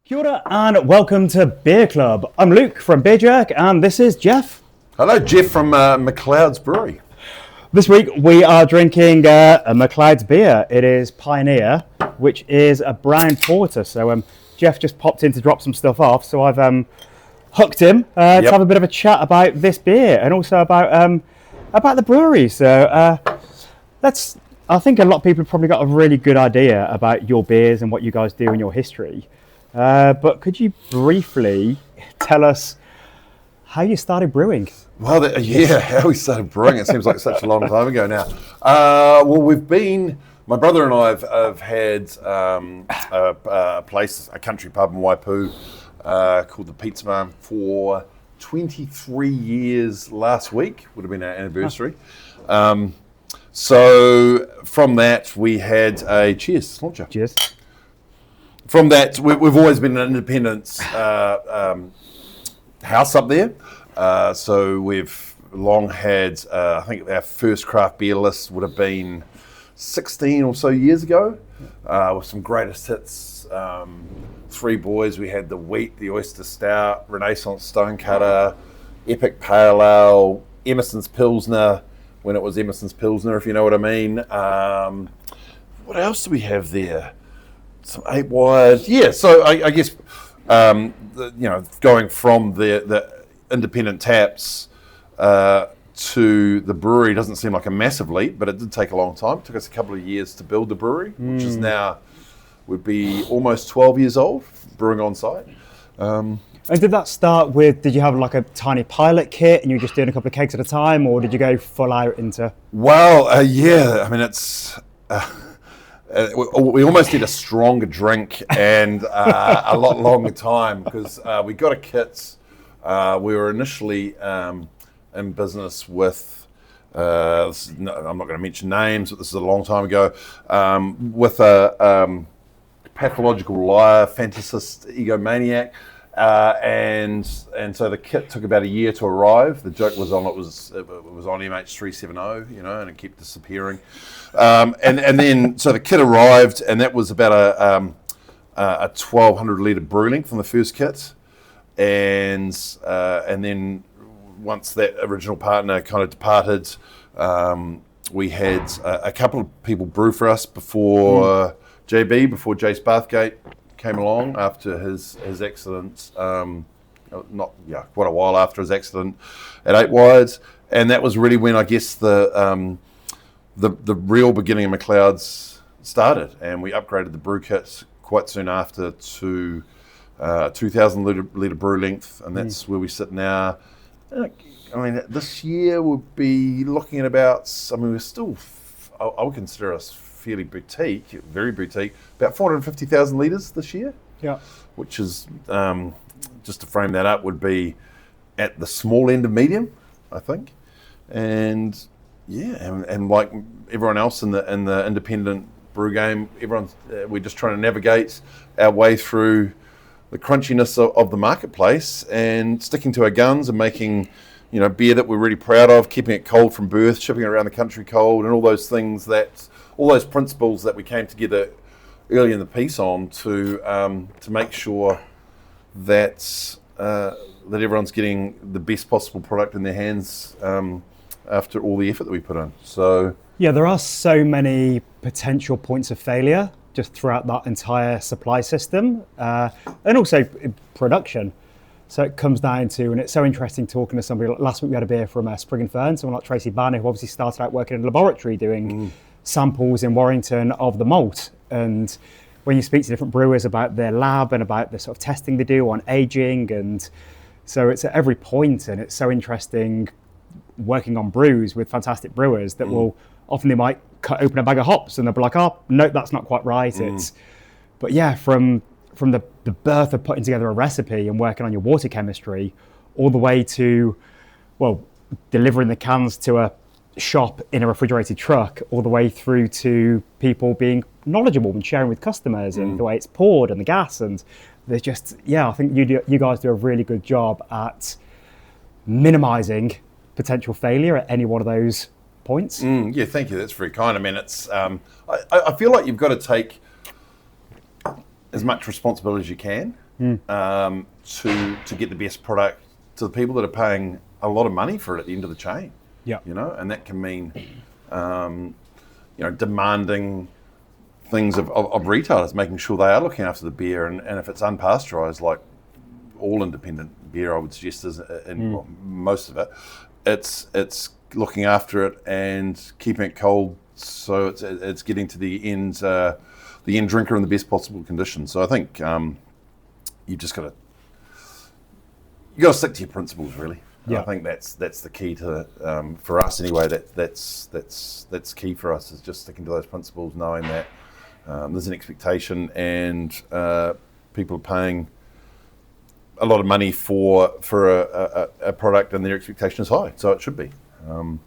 Kia ora and welcome to Beer Club. I'm Luke from Beer Jerk and this is Geoff. Hello, Geoff from McLeod's Brewery. This week we are drinking a McLeod's beer. It is Pioneer, which is a brown porter. So Geoff just popped in to drop some stuff off, so I've hooked him to have a bit of a chat about this beer and also about the brewery. So I think a lot of people have probably got a really good idea about your beers and what you guys do and your history. But could you briefly tell us how you started brewing? Well, how we started brewing. It seems like such a long time ago now. My brother and I have had a place, a country pub in Waipu called the Pizza Barn for 23 years last week, would have been our anniversary. So from that we had a cheers, launcher. Cheers. From that, we've always been an independent house up there. So we've long had, I think our first craft beer list would have been 16 or so years ago, with some greatest hits. Three boys, we had the Wheat, the Oyster Stout, Renaissance Stonecutter, Epic Pale Ale, Emerson's Pilsner, when it was Emerson's Pilsner, if you know what I mean. What else do we have there? Some 8 wires. Yeah, so I guess, going from the independent taps to the brewery doesn't seem like a massive leap, but it did take a long time. It took us a couple of years to build the brewery, which is now, would be almost 12 years old, brewing on site. And did that start with, did you have like a tiny pilot kit and you were just doing a couple of kegs at a time, or did you go full out into? Well, yeah, I mean, it's... we almost did a stronger drink and a lot longer time because we got a kit. We were initially in business with, I'm not going to mention names, but this is a long time ago, with a pathological liar, fantasist, egomaniac. And so the kit took about a year to arrive. The joke was it was on MH370, and it kept disappearing. And then so the kit arrived, and that was about a 1,200 litre brew length from the first kit. And then once that original partner kind of departed, we had a couple of people brew for us before before Jace Bathgate came along after his accident, quite a while after his accident at 8 Wires, and that was really when I guess the real beginning of McLeod's started, and we upgraded the brew kit quite soon after to 2,000 litre brew length, and that's where we sit now. I mean, this year we'll be looking at about, we're still, I would consider us fairly boutique, very boutique, about 450,000 litres this year. Yeah. Which is, just to frame that up, would be at the small end of medium, I think. And and like everyone else in the independent brew game, we're just trying to navigate our way through the crunchiness of the marketplace and sticking to our guns and making, beer that we're really proud of, keeping it cold from birth, shipping it around the country cold, and all those things all those principles that we came together early in the piece on to make sure that everyone's getting the best possible product in their hands after all the effort that we put in. So yeah, there are so many potential points of failure just throughout that entire supply system, and also production. So it comes down to, and it's so interesting talking to somebody. Last week we had a beer from Spring and Fern, someone like Tracy Banner, who obviously started out working in a laboratory doing samples in Warrington of the malt. And when you speak to different brewers about their lab and about the sort of testing they do on aging, and so it's at every point, and it's so interesting working on brews with fantastic brewers that will often, they might cut open a bag of hops and they'll be like, oh no, that's not quite right. But yeah, from the birth of putting together a recipe and working on your water chemistry all the way to, delivering the cans to a shop in a refrigerated truck, all the way through to people being knowledgeable and sharing with customers and the way it's poured and the gas. And there's just, I think you guys do a really good job at minimizing potential failure at any one of those points. Yeah, thank you. That's very kind. I mean, it's I feel like you've got to take as much responsibility as you can. to get the best product to the people that are paying a lot of money for it at the end of the chain. Yeah. And that can mean, demanding things of retailers, making sure they are looking after the beer, and if it's unpasteurised, like all independent beer, I would suggest is most of it, it's looking after it and keeping it cold, so it's getting to the end drinker in the best possible condition. So I think you've just got to stick to your principles, really. Yeah. I think that's the key to for us anyway. That's key for us, is just sticking to those principles, knowing that there's an expectation, and people are paying a lot of money for a product, and their expectation is high, so it should be. And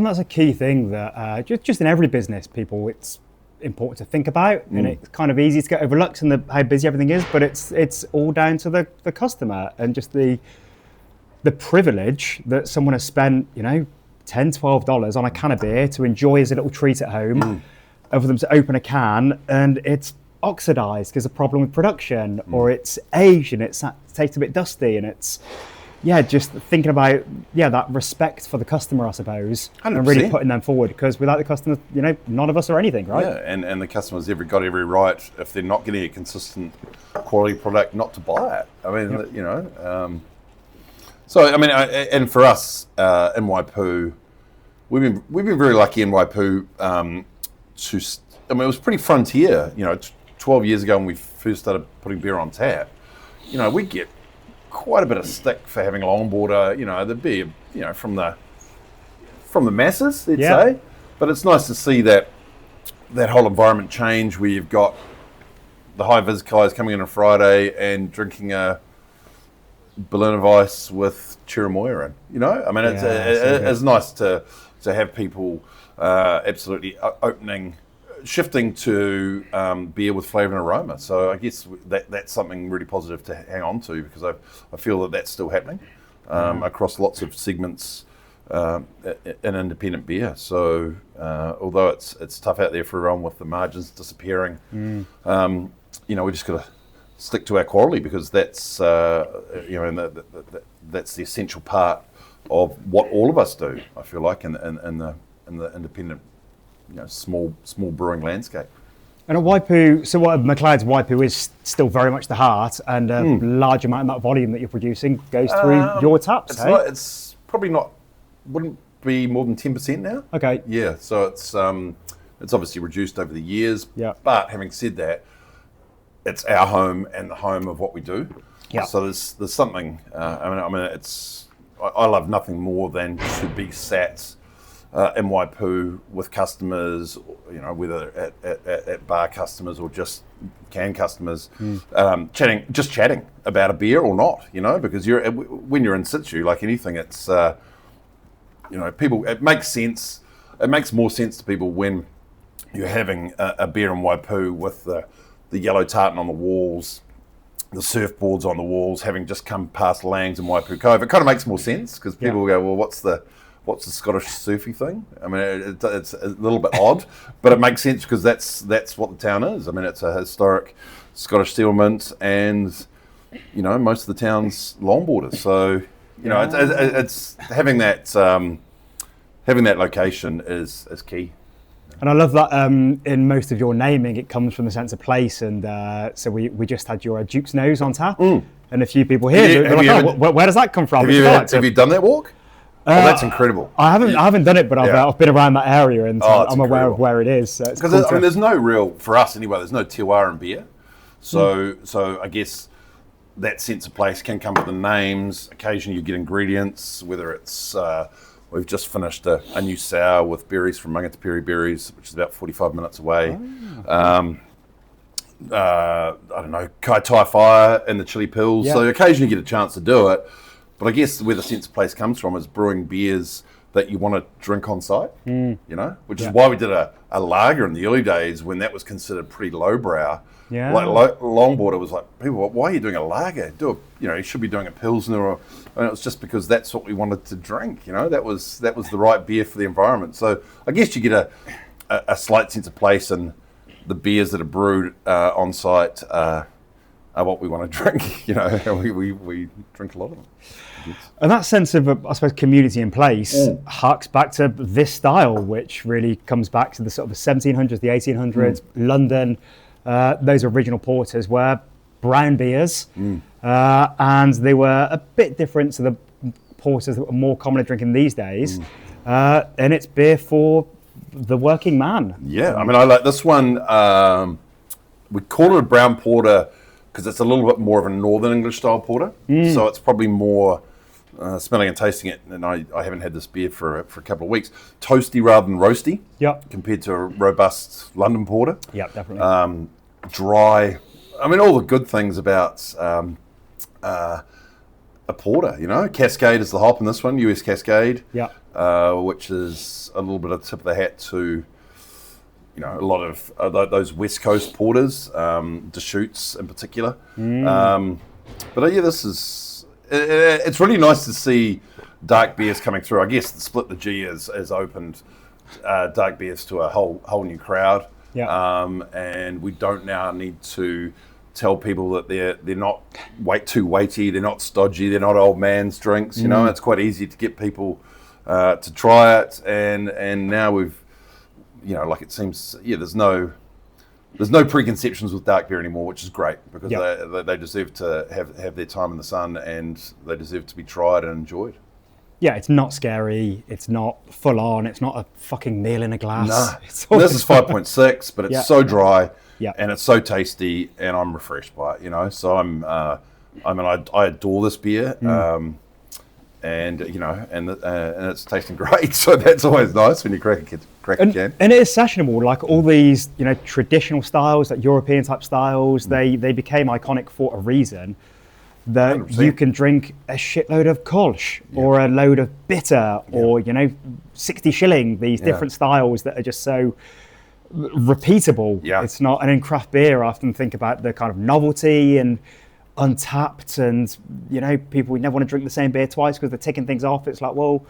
that's a key thing that just in every business, it's important to think about, and it's kind of easy to get overlooked in how busy everything is, but it's all down to the customer, and just the privilege that someone has spent, $10-12 on a can of beer to enjoy as a little treat at home, and for them to open a can and it's oxidized because of a problem with production, or it's aged and it tastes a bit dusty, and it's just thinking about that respect for the customer, I suppose, 100%. And really putting them forward, because without the customer, none of us are anything, right? Yeah, and the customer's got every right, if they're not getting a consistent quality product, not to buy it. I mean, So I mean, and for us in Waipu, we've been very lucky in Waipu. It was pretty frontier. 12 years ago when we first started putting beer on tap, we get quite a bit of stick for having longboarder. The beer, from the masses, let's say. But it's nice to see that whole environment change, where you've got the high vis guys coming in on Friday and drinking a balloon of ice with Chirimoya in. I mean, it's nice to have people absolutely shifting to beer with flavour and aroma. So I guess that's something really positive to hang on to, because I feel that that's still happening across lots of segments in independent beer. So although it's tough out there for everyone with the margins disappearing, we just got to stick to our quality, because that's that's the essential part of what all of us do, I feel like, in the independent, small brewing landscape. And at Waipu, so what McLeod's Waipu is still very much the heart, and a large amount of that volume that you're producing goes through your taps. It's probably wouldn't be more than 10% now. Okay. Yeah, so it's obviously reduced over the years. Yeah. But having said that, it's our home and the home of what we do. Yeah. So there's something. I mean, I love nothing more than to be sat in Waipu with customers, whether at bar customers or just can customers, chatting about a beer or not, because when you're in situ, like anything, it's people. It makes sense. It makes more sense to people when you're having a beer in Waipu with the yellow tartan on the walls, the surfboards on the walls, having just come past Lang's and Waipu Cove. It kind of makes more sense, because people will go, well, what's the Scottish surfy thing? I mean, it's a little bit odd, but it makes sense, because that's what the town is. I mean, it's a historic Scottish settlement, and most of the town's longboarders. So it's having that location is key. And I love that in most of your naming, it comes from the sense of place. And so we just had your Duke's Nose on tap, and a few people here, where does that come from? Have you done that walk? That's incredible. I haven't done it, but I've been around that area, and I'm aware of where it is. Because so there's no real, for us anyway, there's no terroir in beer. So I guess that sense of place can come with the names. Occasionally you get ingredients, whether it's we've just finished a new sour with berries from Mangatapiri Berries, which is about 45 minutes away. I don't know, Kai Tai Fire and the Chili Pills. So occasionally you get a chance to do it. But I guess where the sense of place comes from is brewing beers that you want to drink on site, which is why we did a lager in the early days, when that was considered pretty lowbrow. Yeah. Like longboarder was like, people, why are you doing a lager? You should be doing a pilsner, and it was just because that's what we wanted to drink. That was the right beer for the environment. So I guess you get a slight sense of place, and the beers that are brewed on site what we want to drink. You know, we drink a lot of them. And that sense of, I suppose, community in place harks back to this style, which really comes back to the sort of the 1700s, the 1800s, London. Those original porters were brown beers, and they were a bit different to the porters that were more commonly drinking these days. And it's beer for the working man. Yeah, I mean, I like this one. We call it a brown porter because it's a little bit more of a Northern English style porter. So it's probably more smelling and tasting it. And I haven't had this beer for a couple of weeks. Toasty rather than roasty. Yep. Compared to a robust London porter. Yep, definitely. Dry. I mean, all the good things about a porter, you know. Cascade is the hop in this one, US Cascade. Yep. Which is a little bit of tip of the hat to, you know, a lot of those West Coast porters, Deschutes in particular. But yeah, this is, it's really nice to see dark beers coming through. I guess the Split the G has opened dark beers to a whole new crowd. Yeah. And we don't now need to tell people that they're not too weighty, they're not stodgy, they're not old man's drinks. You know, it's quite easy to get people to try it, and now we've, you know, like it seems, there's no preconceptions with dark beer anymore, which is great because they deserve to have their time in the sun, and they deserve to be tried and enjoyed. Yeah, it's not scary, it's not full on, it's not a fucking meal in a glass. No, this is 5.6, but it's so dry, and it's so tasty, and I'm refreshed by it, you know. So I adore this beer. And you know, and it's tasting great, so that's always nice when you crack a can. And it is sessionable, like all these, you know, traditional styles, like European type styles. They became iconic for a reason. That 100%. You can drink a shitload of Kolsch or a load of bitter or, you know, 60 shilling. These different styles that are just so repeatable. It's not. And in craft beer, I often think about the kind of novelty and Untapped, and you know, people never want to drink the same beer twice because they're ticking things off. It's like, well,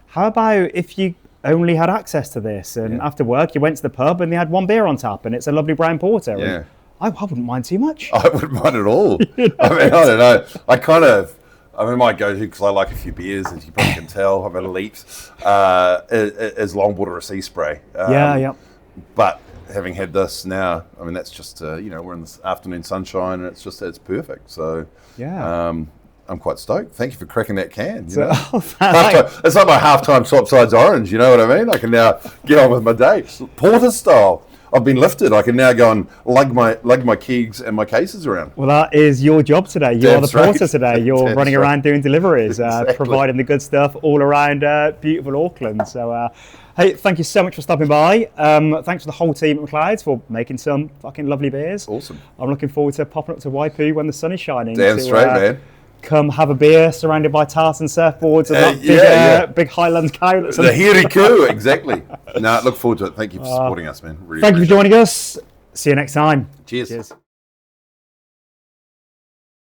how about if you only had access to this, and after work you went to the pub and they had one beer on tap and it's a lovely brown porter? And I wouldn't mind too much. I wouldn't mind at all. I mean, I don't know. I mean, my go-to, because I like a few beers, as you probably can tell, I'm an elite, is Longboarder or Sea Spray. But having had this now, I mean, that's just, you know, we're in this afternoon sunshine, and it's perfect. So, I'm quite stoked. Thank you for cracking that can. You know? It's like my halftime Swapsides orange, you know what I mean? I can now get on with my day. Porter style. I've been lifted. I can now go and lug my kegs and my cases around. Well, that is your job today. You are the porter today. You're running around doing deliveries, providing the good stuff all around beautiful Auckland. So, hey, thank you so much for stopping by. Thanks to the whole team at McLeod's for making some fucking lovely beers. Awesome. I'm looking forward to popping up to Waipu when the sun is shining. Damn straight, man. Come have a beer surrounded by tartan surfboards and that big Highland cow. The Hiriku, exactly. No, look forward to it. Thank you for supporting us, man. Really thank you for joining us. See you next time. Cheers.